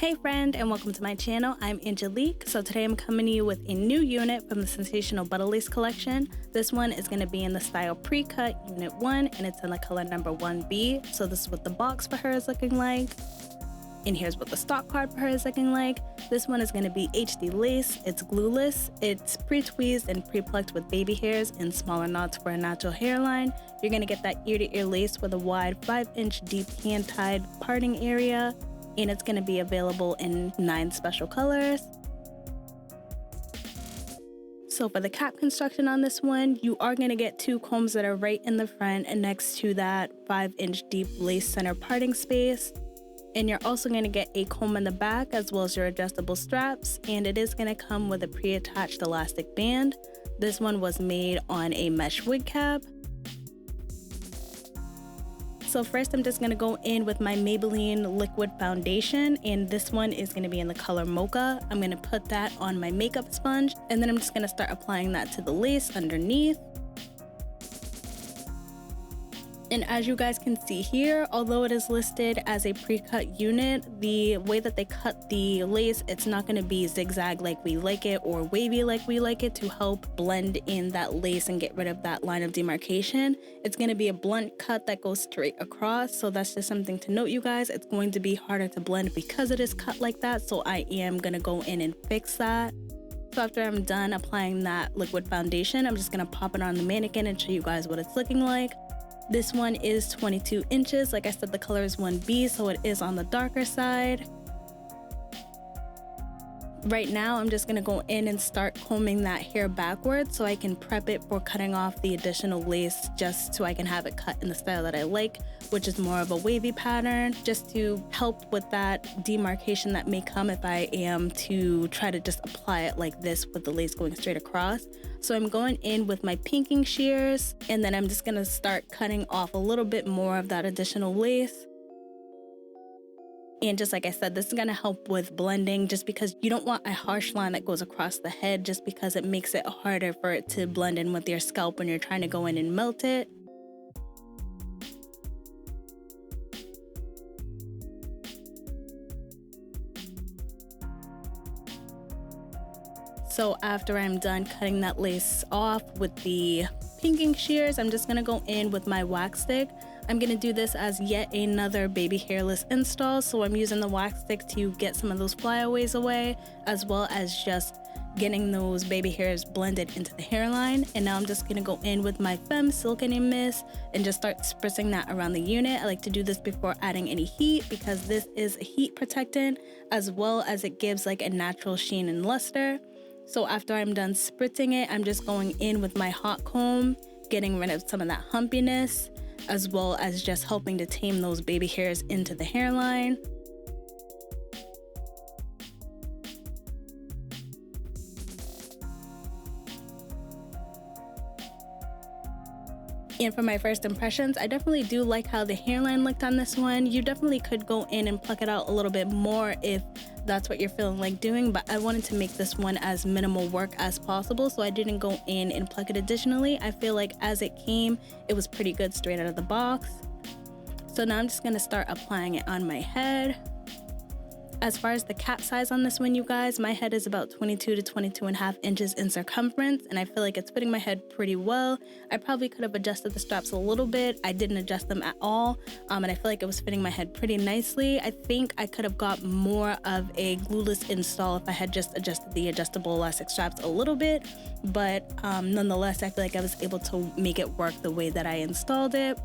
Hey friend, and welcome to my channel. I'm Angelique. So today I'm coming to you with a new unit from the Sensationnel Butta lace collection. This one is going to be in the style pre-cut unit 1 and it's in the color number 1B. So this is what the box for her is looking like. And here's what the stock card for her is looking like. This one is going to be HD lace. It's glueless. It's pre-tweezed and pre-plucked with baby hairs and smaller knots for a natural hairline. You're going to get that ear-to-ear lace with a wide 5-inch deep hand-tied parting area. And it's going to be available in 9 special colors. So for the cap construction on this one, you are going to get 2 combs that are right in the front and next to that 5-inch deep lace center parting space. And you're also going to get a comb in the back as well as your adjustable straps, and it is going to come with a pre-attached elastic band. This one was made on a mesh wig cap. So first I'm just going to go in with my Maybelline liquid foundation, and this one is going to be in the color mocha. I'm going to put that on my makeup sponge, and then I'm just going to start applying that to the lace underneath. And as you guys can see here, although it is listed as a pre-cut unit, the way that they cut the lace, it's not going to be zigzag like we like it or wavy like we like it to help blend in that lace and get rid of that line of demarcation. It's going to be a blunt cut that goes straight across, so that's just something to note, you guys. It's going to be harder to blend because it is cut like that, so I am going to go in and fix that. So after I'm done applying that liquid foundation, I'm just going to pop it on the mannequin and show you guys what it's looking like. This one is 22 inches. Like I said, the color is 1B, so it is on the darker side. Right now, I'm just going to go in and start combing that hair backwards so I can prep it for cutting off the additional lace, just so I can have it cut in the style that I like, which is more of a wavy pattern, just to help with that demarcation that may come if I am to try to just apply it like this with the lace going straight across. So I'm going in with my pinking shears, and then I'm just going to start cutting off a little bit more of that additional lace. And just like I said, this is going to help with blending, just because you don't want a harsh line that goes across the head, just because it makes it harder for it to blend in with your scalp when you're trying to go in and melt it. So after I'm done cutting that lace off with the pinking shears, I'm just going to go in with my wax stick. I'm going to do this as yet another baby hairless install, so I'm using the wax stick to get some of those flyaways away, as well as just getting those baby hairs blended into the hairline. And now I'm just going to go in with my Femme Silkening Mist and just start spritzing that around the unit. I like to do this before adding any heat because this is a heat protectant, as well as it gives like a natural sheen and luster. So after I'm done spritzing it, I'm just going in with my hot comb, getting rid of some of that humpiness, as well as just helping to tame those baby hairs into the hairline. And for my first impressions, I definitely do like how the hairline looked on this one. You definitely could go in and pluck it out a little bit more if that's what you're feeling like doing, but I wanted to make this one as minimal work as possible, so I didn't go in and pluck it additionally. I feel like as it came, it was pretty good straight out of the box. So now I'm just going to start applying it on my head. As far as the cap size on this one, you guys, my head is about 22 to 22.5 inches in circumference, and I feel like it's fitting my head pretty well. I probably could have adjusted the straps a little bit. I didn't adjust them at all, and I feel like it was fitting my head pretty nicely. I think I could have got more of a glueless install if I had just adjusted the adjustable elastic straps a little bit, but nonetheless, I feel like I was able to make it work the way that I installed it.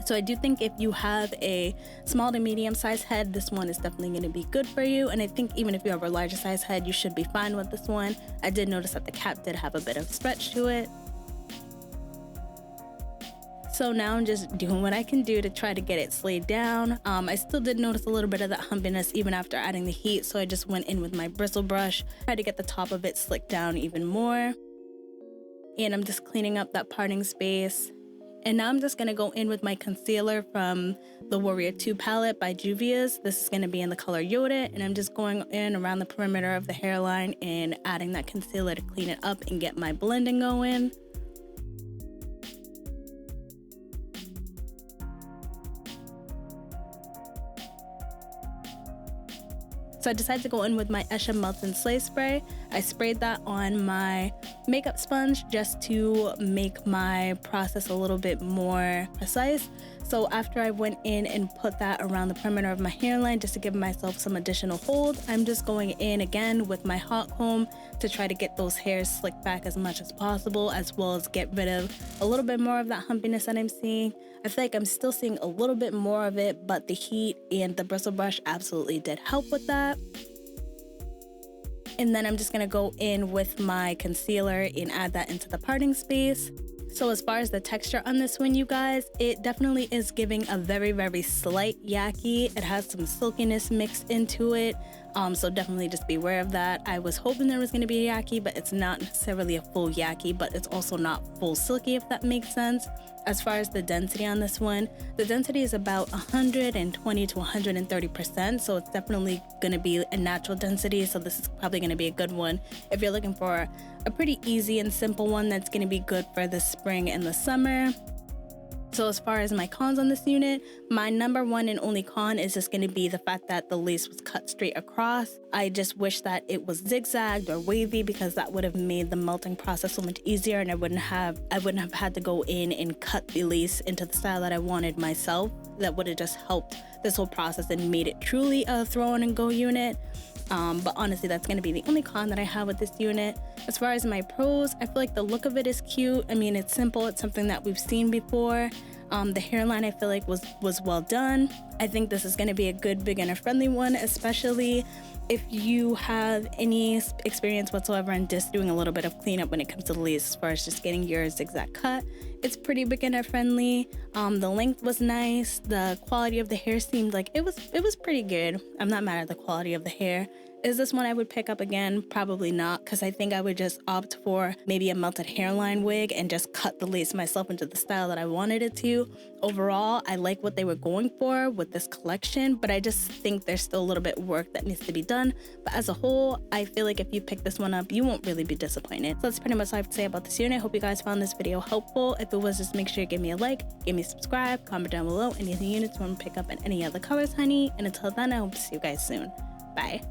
So I do think if you have a small to medium size head, this one is definitely going to be good for you. And I think even if you have a larger size head, you should be fine with this one. I did notice that the cap did have a bit of stretch to it. So now I'm just doing what I can do to try to get it slayed down. I still did notice a little bit of that humpiness even after adding the heat, so I just went in with my bristle brush, tried to get the top of it slicked down even more. And I'm just cleaning up that parting space. And now I'm just going to go in with my concealer from the Warrior 2 palette by Juvia's. This is going to be in the color Yoda, and I'm just going in around the perimeter of the hairline and adding that concealer to clean it up and get my blending going. So I decided to go in with my Esha Melt and Slay spray. I sprayed that on my makeup sponge just to make my process a little bit more precise. So after I went in and put that around the perimeter of my hairline just to give myself some additional hold, I'm just going in again with my hot comb to try to get those hairs slicked back as much as possible, as well as get rid of a little bit more of that humpiness that I'm seeing. I feel like I'm still seeing a little bit more of it, but the heat and the bristle brush absolutely did help with that. And then I'm just gonna go in with my concealer and add that into the parting space. So as far as the texture on this one, you guys, it definitely is giving a very, very slight yaki. It has some silkiness mixed into it. So definitely just be aware of that. I was hoping there was going to be a yaki, but it's not necessarily a full yaki, but it's also not full silky, if that makes sense. As far as the density on this one, the density is about 120 to 130%. So it's definitely going to be a natural density. So this is probably going to be a good one if you're looking for a pretty easy and simple one that's going to be good for the spring and the summer. So as far as my cons on this unit, my number one and only con is just going to be the fact that the lace was cut straight across. I just wish that it was zigzagged or wavy, because that would have made the melting process so much easier, and I wouldn't have had to go in and cut the lace into the style that I wanted myself. That would have just helped this whole process and made it truly a throw on and go unit. But honestly, that's going to be the only con that I have with this unit. As far as my pros, I feel like the look of it is cute. I mean, it's simple. It's something that we've seen before. The hairline I feel like was well done. I think this is going to be a good beginner friendly one, especially if you have any experience whatsoever in just doing a little bit of cleanup when it comes to the lace, as far as just getting your zigzag cut. It's pretty beginner friendly. The length was nice. The quality of the hair seemed like it was pretty good. I'm not mad at the quality of the hair. Is this one I would pick up again? Probably not, because I think I would just opt for maybe a melted hairline wig and just cut the lace myself into the style that I wanted it to. Overall, I like what they were going for with this collection, but I just think there's still a little bit of work that needs to be done. But as a whole, I feel like if you pick this one up, you won't really be disappointed. So that's pretty much all I have to say about this unit. I hope you guys found this video helpful. If it was, just make sure you give me a like, give me a subscribe, comment down below anything units you want to pick up in any other colors, honey. And until then, I hope to see you guys soon. Bye.